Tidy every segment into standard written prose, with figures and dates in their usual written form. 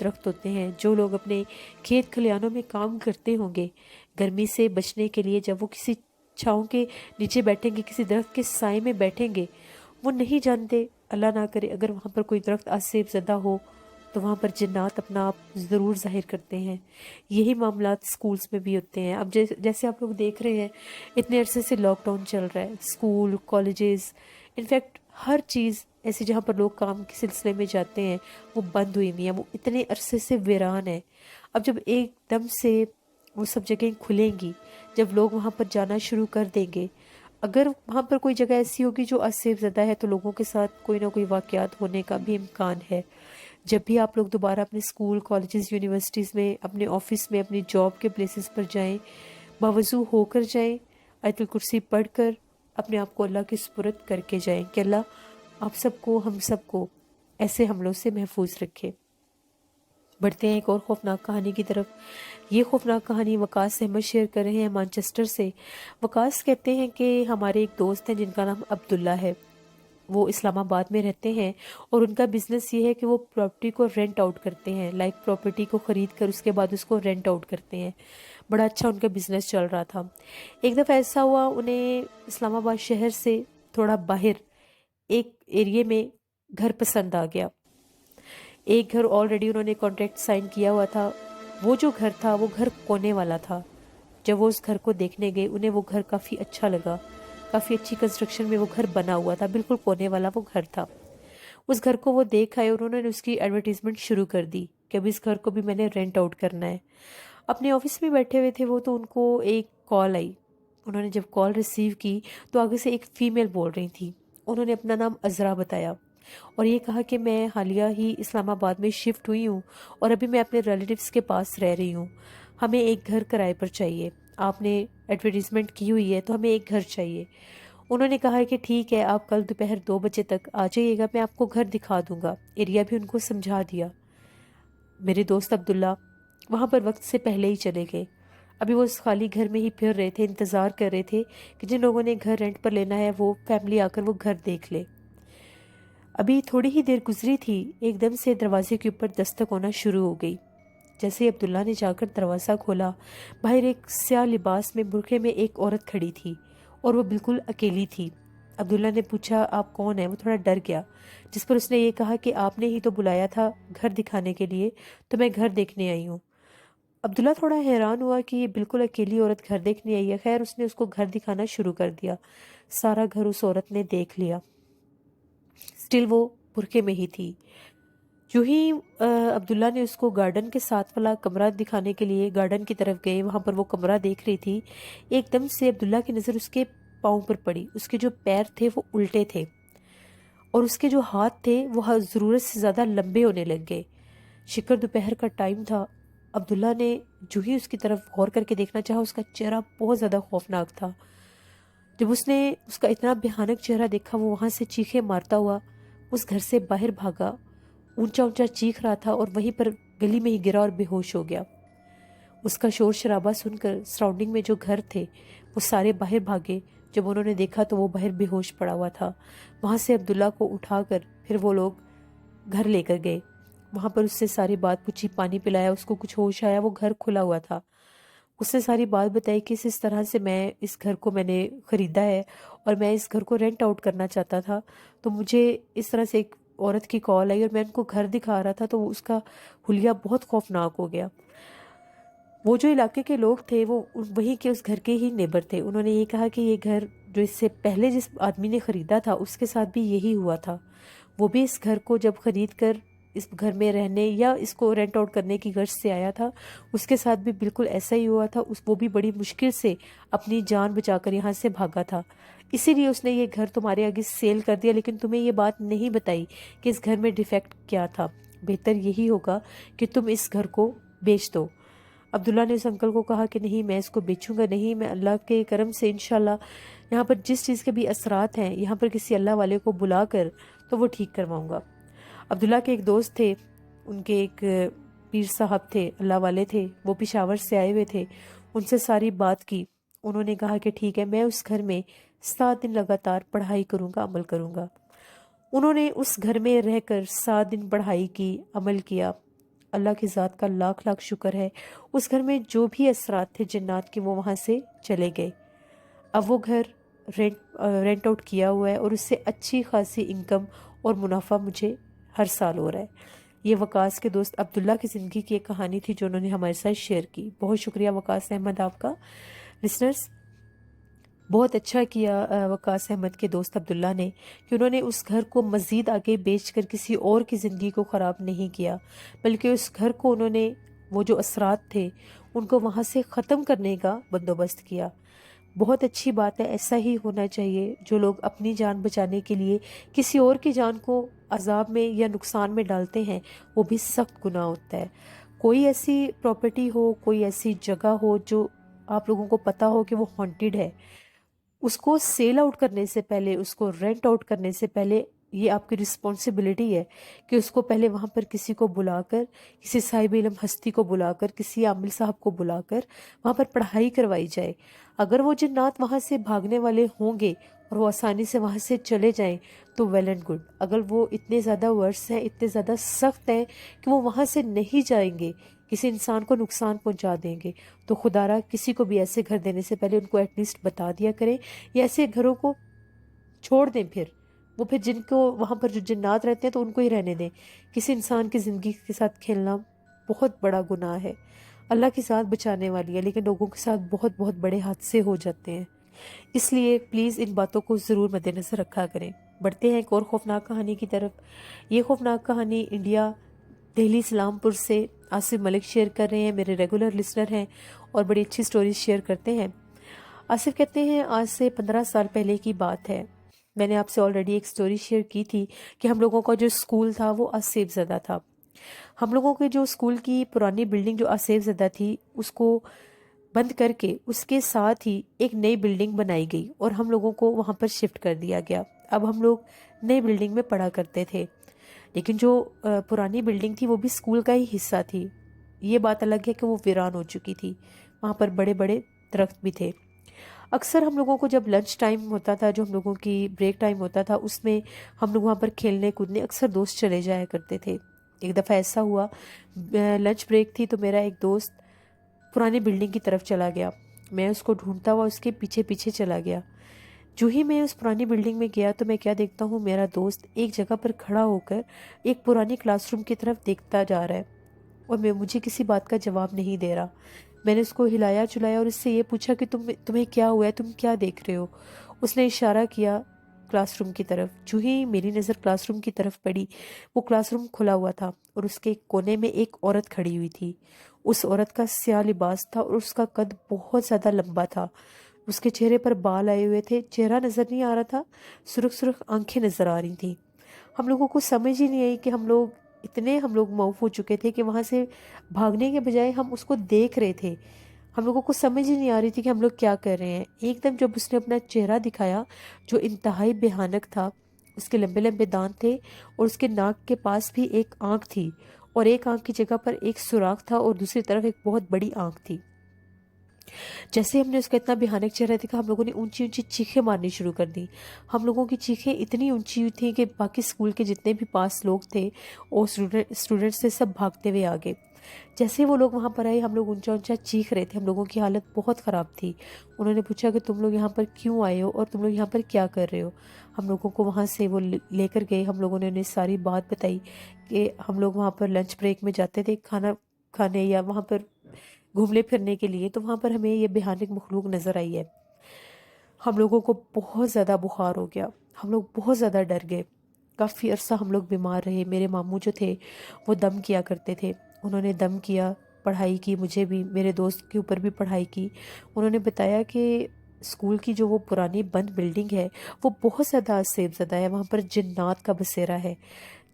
درخت ہوتے ہیں. جو لوگ اپنے کھیت کھلیانوں میں کام کرتے ہوں گے گرمی سے بچنے کے لیے، جب وہ کسی چھاؤں کے نیچے بیٹھیں گے، کسی درخت کے سائے میں بیٹھیں گے، وہ نہیں جانتے، اللہ نہ کرے اگر وہاں پر کوئی درخت آسیب زدہ ہو تو وہاں پر جنات اپنا آپ ضرور ظاہر کرتے ہیں. یہی معاملات سکولز میں بھی ہوتے ہیں. اب جیسے آپ لوگ دیکھ رہے ہیں اتنے عرصے سے لاک ڈاؤن چل رہا ہے، اسکول، کالجز، انفیکٹ ہر چیز ایسی جہاں پر لوگ کام کے سلسلے میں جاتے ہیں وہ بند ہوئی ہوئی ہیں، وہ اتنے عرصے سے ویران ہے. اب جب ایک دم سے وہ سب جگہیں کھلیں گی، جب لوگ وہاں پر جانا شروع کر دیں گے، اگر وہاں پر کوئی جگہ ایسی ہوگی جو آسیب زدہ ہے تو لوگوں کے ساتھ کوئی نہ کوئی واقعات ہونے کا بھی امکان ہے. جب بھی آپ لوگ دوبارہ اپنے اسکول، کالجز، یونیورسٹیز میں، اپنے آفس میں، اپنی جاب کے پلیسز پر جائیں، باوضو ہو کر جائیں، آیت الکرسی پڑھ کر اپنے آپ کو اللہ کے سپرد کر کے جائیں کہ اللہ آپ سب کو، ہم سب کو ایسے حملوں سے محفوظ رکھے. بڑھتے ہیں ایک اور خوفناک کہانی کی طرف. یہ خوفناک کہانی وقاص احمد شیئر کر رہے ہیں مانچسٹر سے. وقاص کہتے ہیں کہ ہمارے ایک دوست ہیں جن کا نام عبداللہ ہے، وہ اسلام آباد میں رہتے ہیں اور ان کا بزنس یہ ہے کہ وہ پراپرٹی کو رینٹ آؤٹ کرتے ہیں، لائک پراپرٹی کو خرید کر اس کے بعد اس کو رینٹ آؤٹ کرتے ہیں. بڑا اچھا ان کا بزنس چل رہا تھا. ایک دفعہ ایسا ہوا انہیں اسلام آباد شہر سے تھوڑا باہر ایک ایریے میں گھر پسند آ گیا. ایک گھر آلریڈی انہوں نے کانٹریکٹ سائن کیا ہوا تھا. وہ جو گھر تھا وہ گھر کونے والا تھا. جب وہ اس گھر کو دیکھنے گئے انہیں وہ گھر کافی اچھا لگا، کافی اچھی کنسٹرکشن میں وہ گھر بنا ہوا تھا، بالکل کونے والا وہ گھر تھا. اس گھر کو وہ دیکھ آئے اور انہوں نے اس کی ایڈورٹیزمنٹ شروع کر دی کہ اب اس گھر کو بھی میں نے رینٹ آؤٹ کرنا ہے. اپنے آفس میں بیٹھے ہوئے تھے وہ، تو ان کو ایک کال آئی. انہوں نے جب کال ریسیو کی تو آگے سے ایک فیمیل بول رہی تھی. انہوں نے اپنا نام عذرا بتایا اور یہ کہا کہ میں حالیہ ہی اسلام آباد میں شفٹ ہوئی ہوں اور ابھی میں اپنے ریلیٹیوز کے پاس رہ رہی ہوں. ہمیں ایک گھر کرائے پر چاہیے، آپ نے ایڈورٹیزمنٹ کی ہوئی ہے تو ہمیں ایک گھر چاہیے. انہوں نے کہا کہ ٹھیک ہے، آپ کل دوپہر 2 بجے تک آ جائیے گا، میں آپ کو گھر دکھا دوں گا. ایریا بھی ان کو سمجھا دیا. میرے دوست عبداللہ وہاں پر وقت سے پہلے ہی چلے گئے. ابھی وہ اس خالی گھر میں ہی پھر رہے تھے، انتظار کر رہے تھے کہ جن لوگوں نے گھر رینٹ پر لینا ہے وہ فیملی آ کر وہ گھر دیکھ لے. ابھی تھوڑی ہی دیر گزری تھی، ایک دم سے دروازے کے اوپر دستک ہونا شروع ہو گئی. جیسے عبداللہ نے جا کر دروازہ کھولا، باہر ایک سیاہ لباس میں برقعے میں ایک عورت کھڑی تھی اور وہ بالکل اکیلی تھی. عبداللہ نے پوچھا آپ کون ہیں؟ وہ تھوڑا ڈر گیا، جس پر اس نے یہ کہا کہ آپ نے ہی تو بلایا تھا گھر دکھانے کے لیے، تو میں گھر دیکھنے آئی ہوں. عبداللہ تھوڑا حیران ہوا کہ یہ بالکل اکیلی عورت گھر دیکھنے آئی ہے. خیر اس نے اس کو گھر دکھانا شروع کر دیا. سارا گھر اس عورت نے دیکھ لیا. سٹل وہ برقعے میں ہی تھی. جو ہی عبداللہ نے اس کو گارڈن کے ساتھ والا کمرہ دکھانے کے لیے گارڈن کی طرف گئے، وہاں پر وہ کمرہ دیکھ رہی تھی، ایک دم سے عبداللہ کی نظر اس کے پاؤں پر پڑی. اس کے جو پیر تھے وہ الٹے تھے اور اس کے جو ہاتھ تھے وہ ضرورت سے زیادہ لمبے ہونے لگ گئے. شکر دوپہر کا ٹائم تھا. عبداللہ نے جو ہی اس کی طرف غور کر کے دیکھنا چاہا، اس کا چہرہ بہت زیادہ خوفناک تھا. جب اس نے اس کا اتنا بھیانک چہرہ دیکھا، وہ وہاں سے چیخیں مارتا ہوا اس گھر سے باہر بھاگا. اونچا اونچا چیخ رہا تھا اور وہیں پر گلی میں ہی گرا اور بے ہوش ہو گیا. اس کا شور شرابہ سن کر سراؤنڈنگ میں جو گھر تھے وہ سارے باہر بھاگے. جب انہوں نے دیکھا تو وہ باہر بے ہوش پڑا ہوا تھا. وہاں سے عبداللہ کو اٹھا کر پھر وہ لوگ گھر لے کر گئے. وہاں پر اس سے ساری بات پوچھی، پانی پلایا، اس کو کچھ ہوش آیا، وہ گھر کھلا ہوا تھا. اس نے ساری بات بتائی کہ اس طرح سے اس گھر کو میں نے خریدا ہے اور میں اس گھر کو رینٹ آؤٹ کرنا چاہتا تھا، تو مجھے اس طرح سے ایک عورت کی کال آئی اور میں ان کو گھر دکھا رہا تھا تو اس کا حلیہ بہت خوفناک ہو گیا. وہ جو علاقے کے لوگ تھے وہ وہیں کے اس گھر کے ہی نیبر تھے. انہوں نے یہ کہا کہ یہ گھر جو اس سے پہلے جس آدمی نے خریدا تھا اس کے ساتھ بھی یہی ہوا تھا. وہ بھی اس گھر کو جب خرید کر اس گھر میں رہنے یا اس کو رینٹ آؤٹ کرنے کی غرض سے آیا تھا، اس کے ساتھ بھی بالکل ایسا ہی ہوا تھا. وہ بھی بڑی مشکل سے اپنی جان بچا کر یہاں سے بھاگا تھا. اسی لیے اس نے یہ گھر تمہارے آگے سیل کر دیا، لیکن تمہیں یہ بات نہیں بتائی کہ اس گھر میں ڈیفیکٹ کیا تھا. بہتر یہی ہوگا کہ تم اس گھر کو بیچ دو. عبداللہ نے اس انکل کو کہا کہ نہیں، میں اس کو بیچوں گا نہیں، میں اللہ کے کرم سے انشاءاللہ یہاں پر جس چیز کے بھی اثرات ہیں یہاں پر کسی اللہ والے کو بلا کر تو وہ ٹھیک کرواؤں گا. عبداللہ کے ایک دوست تھے، ان کے ایک پیر صاحب تھے، اللہ والے تھے، وہ پشاور سے آئے ہوئے تھے. ان سے ساری بات کی. انہوں نے کہا کہ ٹھیک ہے، میں اس گھر میں 7 دن لگاتار پڑھائی کروں گا، عمل کروں گا. انہوں نے اس گھر میں رہ کر 7 دن پڑھائی کی، عمل کیا۔ اللہ کی ذات کا لاکھ لاکھ شکر ہے، اس گھر میں جو بھی اثرات تھے جنات کے وہ وہاں سے چلے گئے۔ اب وہ گھر رینٹ آؤٹ کیا ہوا ہے اور اس سے اچھی خاصی انکم اور منافع مجھے ہر سال ہو رہا ہے۔ یہ وقاص کے دوست عبداللہ کی زندگی کی ایک کہانی تھی جو انہوں نے ہمارے ساتھ شیئر کی۔ بہت شکریہ وقاص احمد آپ کا۔ لسنرز، بہت اچھا کیا وقاص احمد کے دوست عبداللہ نے کہ انہوں نے اس گھر کو مزید آگے بیچ کر کسی اور کی زندگی کو خراب نہیں کیا، بلکہ اس گھر کو انہوں نے وہ جو اثرات تھے ان کو وہاں سے ختم کرنے کا بندوبست کیا۔ بہت اچھی بات ہے، ایسا ہی ہونا چاہیے۔ جو لوگ اپنی جان بچانے کے لیے کسی اور کی جان کو عذاب میں یا نقصان میں ڈالتے ہیں وہ بھی سخت گناہ ہوتا ہے۔ کوئی ایسی پراپرٹی ہو، کوئی ایسی جگہ ہو جو آپ لوگوں کو پتہ ہو کہ وہ ہانٹیڈ ہے، اس کو سیل آؤٹ کرنے سے پہلے، اس کو رینٹ آؤٹ کرنے سے پہلے یہ آپ کی رسپانسبلٹی ہے کہ اس کو پہلے وہاں پر کسی کو بلا کر، کسی صاحب علم ہستی کو بلا کر، کسی عامل صاحب کو بلا کر وہاں پر پڑھائی کروائی جائے۔ اگر وہ جنات وہاں سے بھاگنے والے ہوں گے اور وہ آسانی سے وہاں سے چلے جائیں تو ویل اینڈ گڈ۔ اگر وہ اتنے زیادہ ورس ہیں، اتنے زیادہ سخت ہیں کہ وہ وہاں سے نہیں جائیں گے، کسی انسان کو نقصان پہنچا دیں گے، تو خدا را کسی کو بھی ایسے گھر دینے سے پہلے ان کو ایٹ لیسٹ بتا دیا کریں، یا ایسے گھروں کو چھوڑ دیں۔ وہ پھر جن کو وہاں پر جو جنات رہتے ہیں تو ان کو ہی رہنے دیں۔ کسی انسان کی زندگی کے ساتھ کھیلنا بہت بڑا گناہ ہے۔ اللہ کی ذات بچانے والی ہے، لیکن لوگوں کے ساتھ بہت بہت بڑے حادثے ہو جاتے ہیں۔ اس لیے پلیز ان باتوں کو ضرور مد نظر رکھا کریں۔ بڑھتے ہیں ایک اور خوفناک کہانی کی طرف۔ یہ خوفناک کہانی انڈیا، دہلی اسلام پور سے آصف ملک شیئر کر رہے ہیں، میرے ریگولر لسنر ہیں اور بڑی اچھی سٹوریز شیئر کرتے ہیں۔ آصف کہتے ہیں آج سے 15 سال پہلے کی بات ہے۔ میں نے آپ سے آلریڈی ایک سٹوری شیئر کی تھی کہ ہم لوگوں کا جو اسکول تھا وہ آصف زدہ تھا۔ ہم لوگوں کے جو اسکول کی پرانی بلڈنگ جو آصف زدہ تھی اس کو بند کر کے اس کے ساتھ ہی ایک نئی بلڈنگ بنائی گئی اور ہم لوگوں کو وہاں پر شفٹ کر دیا گیا۔ اب ہم لوگ نئی بلڈنگ میں پڑھا کرتے تھے، لیکن جو پرانی بلڈنگ تھی وہ بھی اسکول کا ہی حصہ تھی۔ یہ بات الگ ہے کہ وہ ویران ہو چکی تھی، وہاں پر بڑے بڑے درخت بھی تھے۔ اکثر ہم لوگوں کو جب لنچ ٹائم ہوتا تھا، جو ہم لوگوں کی بریک ٹائم ہوتا تھا، اس میں ہم لوگ وہاں پر کھیلنے کودنے اکثر دوست چلے جایا کرتے تھے۔ ایک دفعہ ایسا ہوا، لنچ بریک تھی تو میرا ایک دوست پرانی بلڈنگ کی طرف چلا گیا۔ میں اس کو ڈھونڈتا ہوا اس کے پیچھے پیچھے چلا گیا۔ جو ہی میں اس پرانی بلڈنگ میں گیا تو میں کیا دیکھتا ہوں، میرا دوست ایک جگہ پر کھڑا ہو کر ایک پرانی کلاس روم کی طرف دیکھتا جا رہا ہے اور مجھے کسی بات کا جواب نہیں دے رہا۔ میں نے اس کو ہلایا چلایا اور اس سے یہ پوچھا کہ تمہیں کیا ہوا ہے، تم کیا دیکھ رہے ہو؟ اس نے اشارہ کیا کلاس روم کی طرف۔ جو ہی میری نظر کلاس روم کی طرف پڑی، وہ کلاس روم کھلا ہوا تھا اور اس کے کونے میں ایک عورت کھڑی ہوئی تھی۔ اس عورت کا سیاہ لباس تھا اور اس کا قد بہت زیادہ لمبا تھا۔ اس کے چہرے پر بال آئے ہوئے تھے، چہرہ نظر نہیں آ رہا تھا، سرخ سرخ آنکھیں نظر آ رہی تھیں۔ ہم لوگوں کو سمجھ ہی نہیں آئی کہ ہم لوگ معاف ہو چکے تھے کہ وہاں سے بھاگنے کے بجائے ہم اس کو دیکھ رہے تھے۔ ہم لوگوں کو سمجھ ہی نہیں آ رہی تھی کہ ہم لوگ کیا کر رہے ہیں۔ ایک دم جب اس نے اپنا چہرہ دکھایا جو انتہائی بھیانک تھا، اس کے لمبے لمبے دانت تھے اور اس کے ناک کے پاس بھی ایک آنکھ تھی اور ایک آنکھ کی جگہ پر ایک سوراخ تھا اور دوسری طرف ایک بہت بڑی آنکھ تھی۔ جیسے ہم نے اس کا اتنا بھیانک چہرہ دیکھا، ہم لوگوں نے اونچی اونچی چیخیں مارنی شروع کر دی۔ ہم لوگوں کی چیخیں اتنی اونچی تھیں کہ باقی اسکول کے جتنے بھی پاس لوگ تھے اور اسٹوڈنٹس تھے، سب بھاگتے ہوئے آگے۔ جیسے وہ لوگ وہاں پر آئے، ہم لوگ اونچا اونچا چیخ رہے تھے، ہم لوگوں کی حالت بہت خراب تھی۔ انہوں نے پوچھا کہ تم لوگ یہاں پر کیوں آئے ہو اور تم لوگ یہاں پر کیا کر رہے ہو؟ ہم لوگوں کو وہاں سے وہ لے کر گئے۔ ہم لوگوں نے انہیں ساری بات بتائی کہ ہم لوگ وہاں پر لنچ بریک میں جاتے تھے کھانا کھانے یا وہاں پر گھومنے پھرنے کے لیے، تو وہاں پر ہمیں یہ بھیانک مخلوق نظر آئی ہے۔ ہم لوگوں کو بہت زیادہ بخار ہو گیا، ہم لوگ بہت زیادہ ڈر گئے۔ کافی عرصہ ہم لوگ بیمار رہے۔ میرے ماموں جو تھے وہ دم کیا کرتے تھے، انہوں نے دم کیا، پڑھائی کی، مجھے بھی، میرے دوست کے اوپر بھی پڑھائی کی۔ انہوں نے بتایا کہ اسکول کی جو وہ پرانی بند بلڈنگ ہے وہ بہت زیادہ آصف زدہ ہے، وہاں پر جنات کا بسیرا ہے۔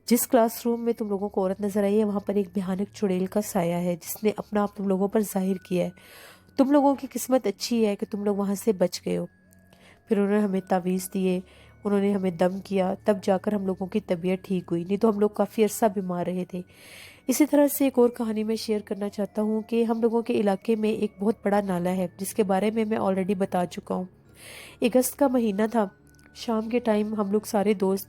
جس کلاس روم میں تم لوگوں کو عورت نظر آئی ہے وہاں پر ایک بھیانک چڑیل کا سایہ ہے جس نے اپنا آپ تم لوگوں پر ظاہر کیا ہے۔ تم لوگوں کی قسمت اچھی ہے کہ تم لوگ وہاں سے بچ گئے ہو۔ پھر انہوں نے ہمیں تعویذ دیے، انہوں نے ہمیں دم کیا، تب جا کر ہم لوگوں کی طبیعت ٹھیک ہوئی، نہیں تو ہم لوگ کافی عرصہ بیمار رہے تھے۔ اسی طرح سے ایک اور کہانی میں شیئر کرنا چاہتا ہوں کہ ہم لوگوں کے علاقے میں ایک بہت بڑا نالہ ہے جس کے بارے میں آلریڈی بتا چکا ہوں۔ اگست کا مہینہ تھا، شام کے ٹائم ہم لوگ سارے دوست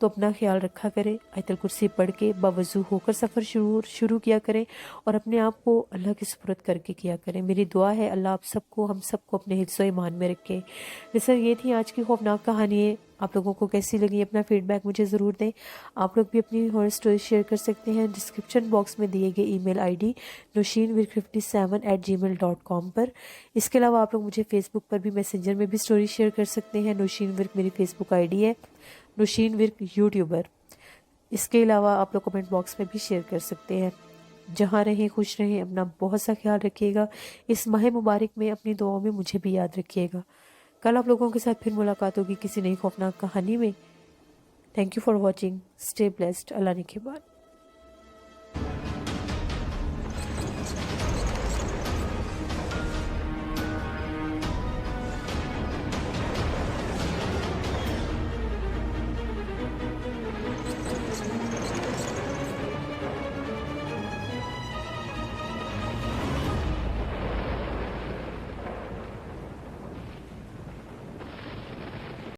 تو اپنا خیال رکھا کریں، آیت الکرسی پڑھ کے باوضو ہو کر سفر شروع کیا کریں اور اپنے آپ کو اللہ کے سپرد کر کے کیا کریں۔ میری دعا ہے اللہ آپ سب کو، ہم سب کو اپنے حفظ و ایمان میں رکھے۔ سر یہ تھی آج کی خوفناک کہانی ہے، آپ لوگوں کو کیسی لگی اپنا فیڈ بیک مجھے ضرور دیں۔ آپ لوگ بھی اپنی ہارر سٹوری شیئر کر سکتے ہیں ڈسکرپشن باکس میں دیے گئے ای میل آئی ڈی noshinwirk57@gmail.com پر۔ اس کے علاوہ آپ لوگ مجھے فیس بک پر بھی میسنجر میں بھی سٹوری شیئر کر سکتے ہیں، نوشین ورک میری فیس بک آئی ڈی ہے، نوشین ورک یوٹیوبر۔ اس کے علاوہ آپ لوگ کمنٹ باکس میں بھی شیئر کر سکتے ہیں۔ جہاں رہیں خوش رہیں، اپنا بہت سا خیال رکھیے گا، اس ماہ مبارک میں اپنی دعاؤں میں مجھے بھی یاد رکھیے گا۔ کل آپ لوگوں کے ساتھ پھر ملاقات ہوگی کسی نئی خوفناک کہانی میں۔ Thank you for watching, stay blessed, اللہ نگہبان۔